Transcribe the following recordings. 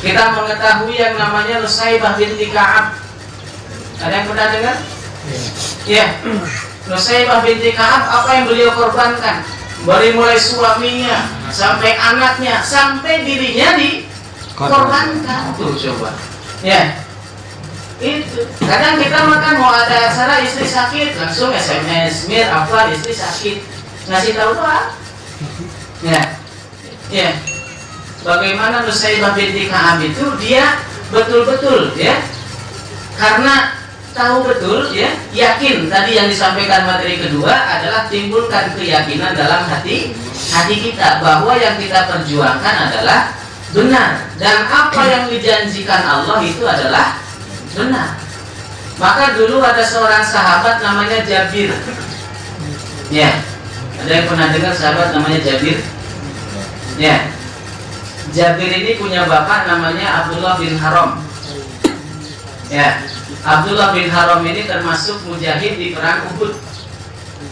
Kita mengetahui yang namanya Nusaybah binti Ka'ab. Ada yang pernah dengar? Ya. Nusaybah binti Ka'ab, apa yang beliau korbankan? Dari mulai suaminya sampai anaknya sampai dirinya dikorbankan. Tuh coba. Ya. Itu. Kadang kita makan mau ada acara istri sakit, langsung SMS, Mir, apa istri sakit. Ngasih tahu doa. Ya. Ya. Bagaimana Nusaybah binti Ka'ab itu dia betul-betul ya, karena tahu betul ya, yakin tadi yang disampaikan materi kedua adalah timbulkan keyakinan dalam hati kita bahwa yang kita perjuangkan adalah benar dan apa yang dijanjikan Allah itu adalah benar. Maka dulu ada seorang sahabat namanya Jabir. Ya, ada yang pernah dengar sahabat namanya Jabir? Ya. Jabir ini punya bapak namanya Abdullah bin Haram. Ya, Abdullah bin Haram ini termasuk mujahid di perang Uhud.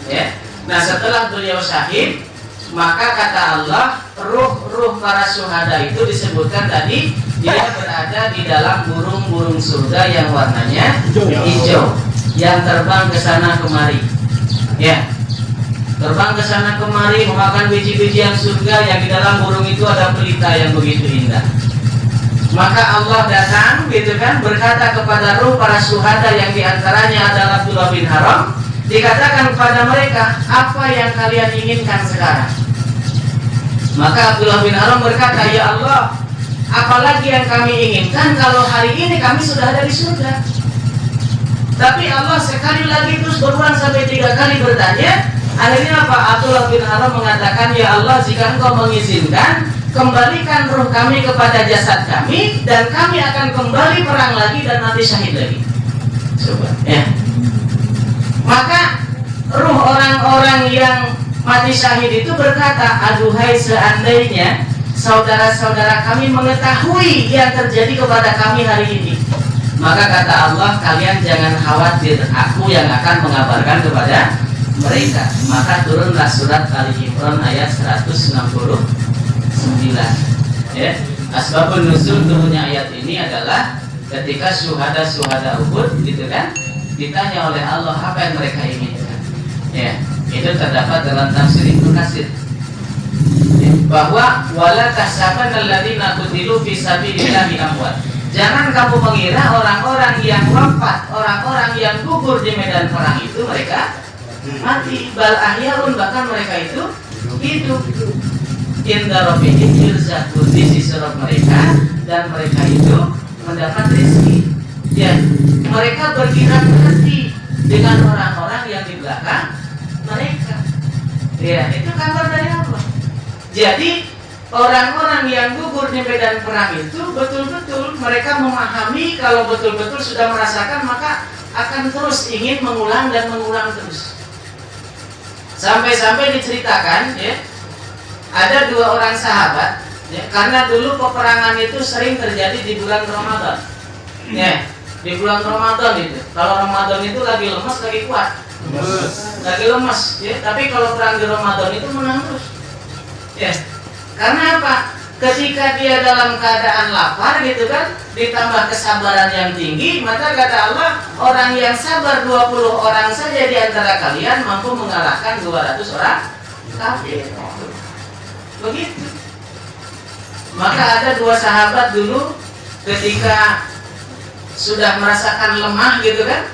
Ya. Nah, setelah beliau syahid, maka kata Allah, ruh-ruh para syuhada itu disebutkan tadi dia berada di dalam burung-burung surga yang warnanya hijau, yang terbang ke sana kemari. Ya. Terbang ke sana kemari memakan biji-bijian surga yang di dalam burung itu ada pelita yang begitu indah. Maka Allah datang gitu kan, berkata kepada ruh para syuhada yang diantaranya adalah Abdullah bin Haram, dikatakan kepada mereka, apa yang kalian inginkan sekarang? Maka Abdullah bin Haram berkata, ya Allah, apalagi yang kami inginkan kalau hari ini kami sudah ada di surga. Tapi Allah sekali lagi terus berulang sampai 3 kali bertanya. Akhirnya apa? Abdullah bin Haram mengatakan, ya Allah, jika engkau mengizinkan, kembalikan ruh kami kepada jasad kami, dan kami akan kembali perang lagi dan mati syahid lagi. Coba ya. Maka ruh orang-orang yang mati syahid itu berkata, aduhai seandainya saudara-saudara kami mengetahui yang terjadi kepada kami hari ini. Maka kata Allah, kalian jangan khawatir, aku yang akan mengabarkan kepada mereka. Maka turunlah surat Ali Imran ayat 169. Ya, asbabun nuzul turunnya ayat ini adalah ketika syuhada Uhud gitu kan, ditanya oleh Allah apa yang mereka inginkan. Ya, itu terdapat dalam tafsir Ibnu Katsir. Ya, bahwa wala tahsabanna alladziina qutilu fi sabilillahi amwat. Jangan kamu mengira orang-orang yang wafat, orang-orang yang gugur di medan perang itu mereka mati, bal ahyaun, bahkan mereka itu hidup. Inda rabbihim yurzaqun, di sisi Rabb mereka, dan mereka itu mendapat rezeki. Ya, mereka berkira hati dengan orang-orang yang di belakang mereka. Ya, itu kabar dari Allah. Jadi orang-orang yang gugur di medan perang itu betul-betul mereka memahami kalau betul-betul sudah merasakan, maka akan terus ingin mengulang dan mengulang terus. Sampai-sampai diceritakan ya, ada 2 orang sahabat ya, karena dulu peperangan itu sering terjadi di bulan Ramadan. Ya, di bulan Ramadan itu. Kalau Ramadan itu lagi lemas, lagi kuat. Lagi lemas ya, tapi kalau perang di Ramadan itu menang terus. Ya. Karena apa? Ketika dia dalam keadaan lapar gitu kan, ditambah kesabaran yang tinggi, maka kata Allah, orang yang sabar 20 orang saja di antara kalian mampu mengalahkan 200 orang kafir. Begitu. Maka ada 2 sahabat dulu ketika sudah merasakan lemah gitu kan,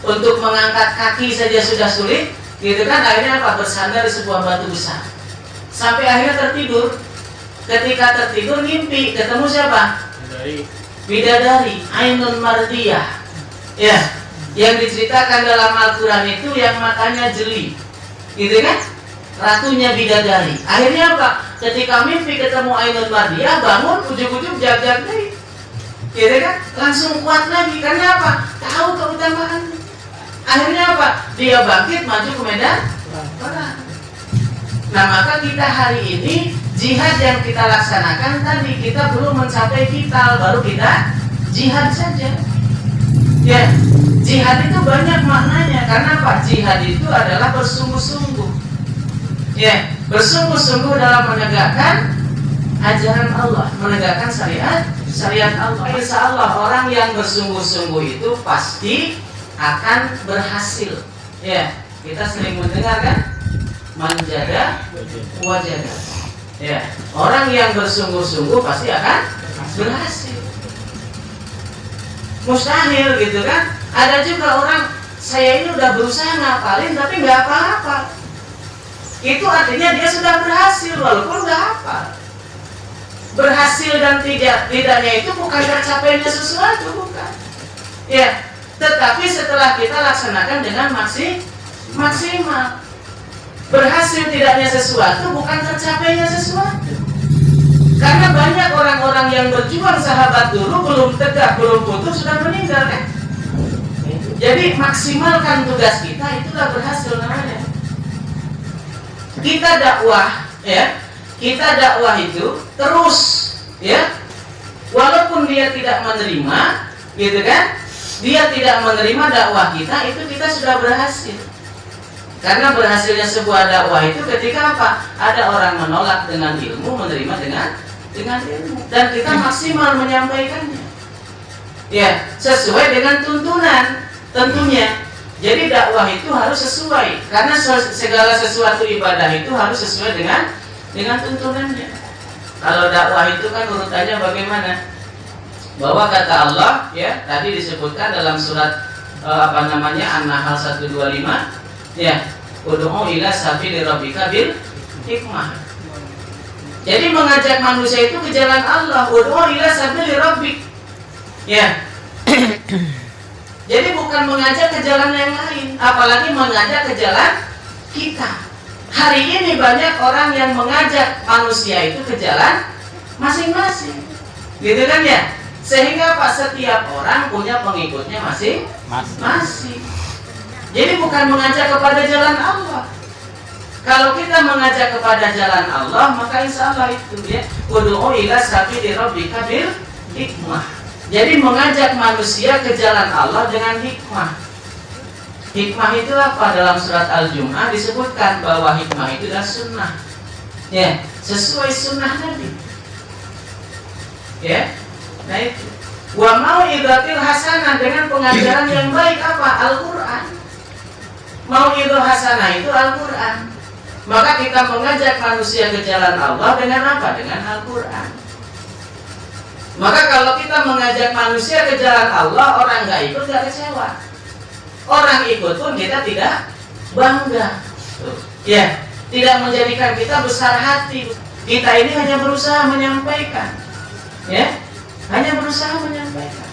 untuk mengangkat kaki saja sudah sulit gitu kan, akhirnya apa? Bersandar di sebuah batu besar. Sampai akhirnya tertidur. Ketika tertidur mimpi ketemu siapa? Bidadari, Ainun Mardiyah. Ya, yang diceritakan dalam Al-Quran itu yang matanya jeli, gitu kan? Ratunya bidadari. Akhirnya apa? Ketika mimpi ketemu Ainun Mardiyah, bangun ujuk-ujuk jag-jag deh, gitu kan? Langsung kuat lagi. Karena apa? Tahu keutamaan. Akhirnya apa? Dia bangkit maju ke medan perang. Nah, maka kita hari ini jihad yang kita laksanakan tadi, kita belum mencapai vital, baru kita jihad saja. Ya, jihad itu banyak maknanya. Karena apa? Jihad itu adalah bersungguh-sungguh. Ya, bersungguh-sungguh dalam menegakkan ajaran Allah, menegakkan syariat syariat Allah. Insya Allah orang yang bersungguh-sungguh itu pasti akan berhasil. Ya, kita sering mendengar kan, manjaga wajaga. Ya, orang yang bersungguh-sungguh pasti akan berhasil. Mustahil gitu kan? Ada juga orang, saya ini udah berusaha ngapalin tapi nggak apa-apa. Itu artinya dia sudah berhasil walaupun nggak hafal. Berhasil dan tidaknya itu bukan tercapainya sesuatu, bukan. Ya, tetapi setelah kita laksanakan dengan maksimal. Berhasil tidaknya sesuatu bukan tercapainya sesuatu. Karena banyak orang-orang yang berjuang sahabat dulu belum tegak, belum putus sudah meninggal kan. Jadi maksimalkan tugas kita, itulah berhasil namanya. Kita dakwah, ya, kita dakwah itu terus, ya, walaupun dia tidak menerima, gitu kan, dia tidak menerima dakwah kita, itu kita sudah berhasil. Karena berhasilnya sebuah dakwah itu ketika apa? Ada orang menolak dengan ilmu, menerima dengan ilmu, dan kita maksimal menyampaikannya, ya, sesuai dengan tuntunan tentunya. Jadi dakwah itu harus sesuai, karena segala sesuatu ibadah itu harus sesuai dengan tuntunannya. Kalau dakwah itu kan urutannya bagaimana? Bahwa kata Allah, ya, tadi disebutkan dalam surat An-Nahl 125, ya, ud'u ila sabili rabbika bil hikmah. Jadi mengajak manusia itu ke jalan Allah, ud'u ila sabili rabbik. Ya. Jadi bukan mengajak ke jalan yang lain, apalagi mengajak ke jalan kita. Hari ini banyak orang yang mengajak manusia itu ke jalan masing-masing, gitu kan ya? Sehingga Pak, setiap orang punya pengikutnya masing-masing. Jadi bukan mengajak kepada jalan Allah. Kalau kita mengajak kepada jalan Allah, maka insya Allah itu ya, ud'u ila sabili rabbika bil hikmah. Jadi mengajak manusia ke jalan Allah dengan hikmah. Hikmah itu apa? Dalam surat Al-Jum'ah disebutkan bahwa hikmah itu adalah sunnah. Ya, sesuai sunnah Nabi. Ya, nah itu. Wa mau'izatil hasanah, dengan pengajaran yang baik apa? Al-Quran. Mau'izah hasanah itu Al-Quran. Maka kita mengajak manusia ke jalan Allah dengan apa? Dengan Al-Quran. Maka kalau kita mengajak manusia ke jalan Allah, orang nggak ikut nggak kecewa. Orang ikut pun kita tidak bangga. Ya, tidak menjadikan kita besar hati. Kita ini hanya berusaha menyampaikan. Ya, hanya berusaha menyampaikan.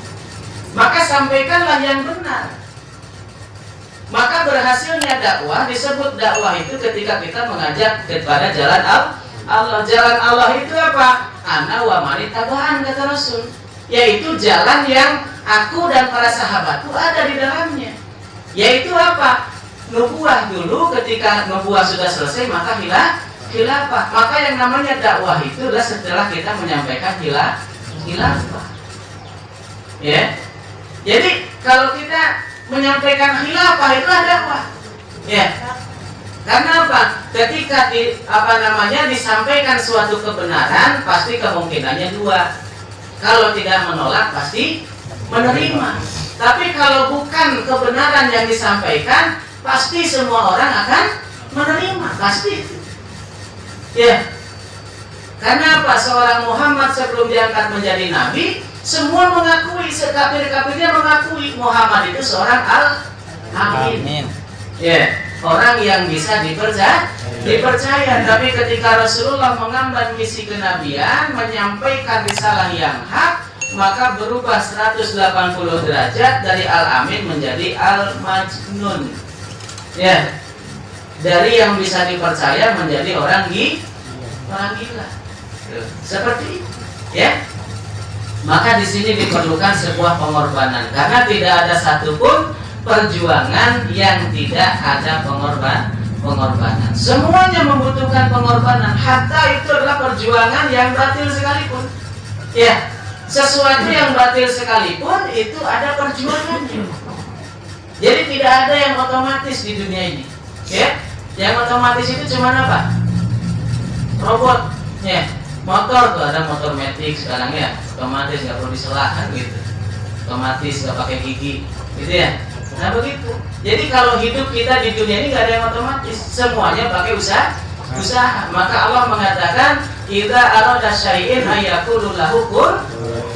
Maka sampaikanlah yang benar. Maka berhasilnya dakwah disebut dakwah itu ketika kita mengajak kepada jalan Allah. Jalan Allah itu apa? Ana wa mani tabaan, kata Rasul, yaitu jalan yang aku dan para sahabatku ada di dalamnya. Yaitu apa? Nubuah dulu, ketika nubuah sudah selesai maka khilafah. Maka yang namanya dakwah itu adalah setelah kita menyampaikan khilafah. Ya. Jadi kalau kita menyampaikan khilafah itu adalah dakwah. Ya. Karena apa? Ketika disampaikan suatu kebenaran, pasti kemungkinannya dua. Kalau tidak menolak, pasti menerima. Tapi kalau bukan kebenaran yang disampaikan, pasti semua orang akan menerima, pasti. Ya. Karena apa? Seorang Muhammad sebelum diangkat menjadi nabi, semua mengakui, sekafir-kafirnya mengakui Muhammad itu seorang al-amin. Ya. Orang yang bisa dipercaya. Tapi ketika Rasulullah mengemban misi kenabian, menyampaikan risalah yang hak, maka berubah 180 derajat dari al-amin menjadi al-majnun. Ya, dari yang bisa dipercaya menjadi orang gila. Seperti itu, ya. Maka di sini diperlukan sebuah pengorbanan, karena tidak ada satupun perjuangan yang tidak ada pengorbanan. Semuanya membutuhkan pengorbanan. Hatta itu adalah perjuangan yang batil sekalipun. Ya, sesuatu yang batil sekalipun itu ada perjuangannya. Jadi tidak ada yang otomatis di dunia ini. Ya, yang otomatis itu cuma apa? Robot. Ya, Motor tuh ada motor matic sekarang ya, otomatis nggak perlu diselakan gitu, otomatis nggak pakai gigi, gitu ya. Nah begitu. Jadi kalau hidup kita di dunia ini nggak ada yang otomatis, semuanya pakai usaha. Maka Allah mengatakan, idza arada syai'in ayaqulu lahu kun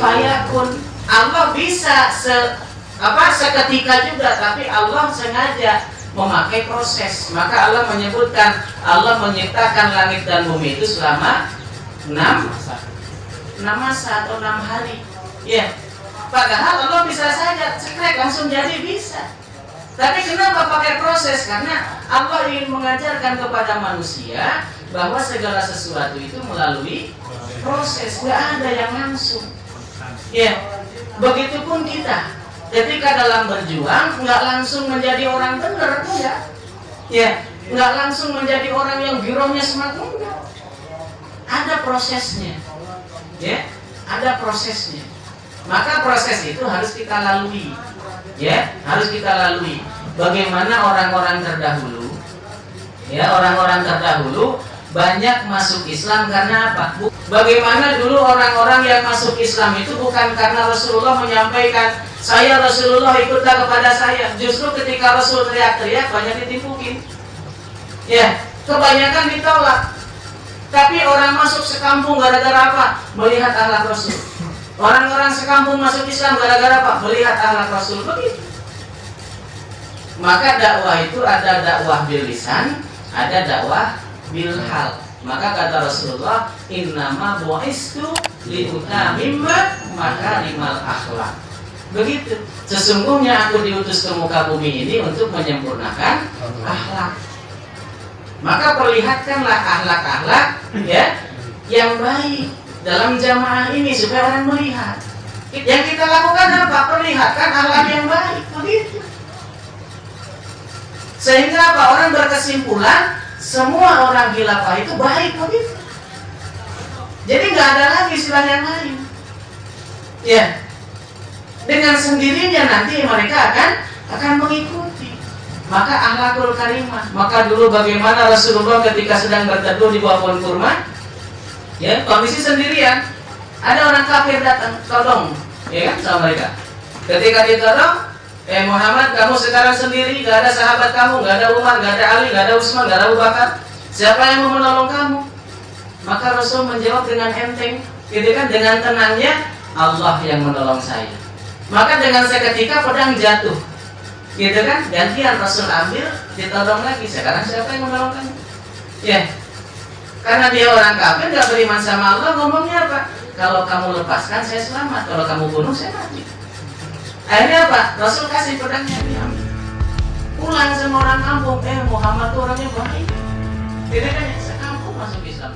fayakun. Allah bisa seketika juga, tapi Allah sengaja memakai proses. Maka Allah menyebutkan, Allah menciptakan langit dan bumi itu selama 6 masa atau 6 hari. Ya. Padahal Allah bisa saja cekrek langsung jadi bisa. Tapi kenapa pakai proses? Karena Allah ingin mengajarkan kepada manusia bahwa segala sesuatu itu melalui proses, nggak ada yang langsung. Ya. Begitupun kita. Ketika dalam berjuang nggak langsung menjadi orang benar, enggak. Ya, nggak langsung menjadi orang yang girohnya semakin enggak. Ada prosesnya, ya, ada prosesnya. Maka proses itu harus kita lalui, ya, harus kita lalui. Bagaimana orang-orang terdahulu, ya, orang-orang terdahulu banyak masuk Islam karena apa? Bagaimana dulu orang-orang yang masuk Islam itu bukan karena Rasulullah menyampaikan, saya Rasulullah ikutlah kepada saya. Justru ketika Rasul teriak-teriak banyak ditimpukin, ya, kebanyakan ditolak. Tapi orang masuk sekampung gara-gara apa? Melihat akhlak Rasul. Orang-orang sekampung masuk Islam gara-gara apa? Melihat akhlak Rasul. Begitu. Maka dakwah itu ada dakwah bil lisan, ada dakwah bil hal. Maka kata Rasulullah, innama bu'istu liutamimma makarimal akhlak. Begitu. Sesungguhnya aku diutus ke muka bumi ini untuk menyempurnakan akhlak. Maka perlihatkanlah akhlak-akhlak, ya, yang baik dalam jamaah ini supaya orang melihat. Yang kita lakukan apa? Perlihatkan akhlak yang baik, begitu. Sehingga apa? Orang berkesimpulan semua orang khilafah itu baik, begitu. Jadi nggak ada lagi istilah yang lain. Ya, dengan sendirinya nanti mereka akan mengikuti. Maka akhlakul karimah. Maka dulu bagaimana Rasulullah ketika sedang berteduh di bawah pohon kurma, ya, kondisi sendirian, ada orang kafir datang, tolong, ya kan, sama mereka. Ketika ditolong, Muhammad, kamu sekarang sendiri, gak ada sahabat kamu, gak ada Umar, gak ada Ali, gak ada Utsman, gak ada Abu Bakar. Siapa yang mau menolong kamu? Maka Rasul menjawab dengan enteng, gitu kan, dengan tenangnya, Allah yang menolong saya. Maka dengan seketika pedang jatuh, gitu kan, gantian Rasul ambil, ditolong lagi. Sekarang siapa yang menolong kamu? Ya, karena dia orang kafir, gak beriman sama Allah, ngomongnya apa? Kalau kamu lepaskan, saya selamat. Kalau kamu bunuh, saya mati. Akhirnya apa? Rasul kasih pedangnya, diambil. Pulang sama orang kampung, Muhammad tuh orangnya baik. Tidak kan, sekampung masuk Islam.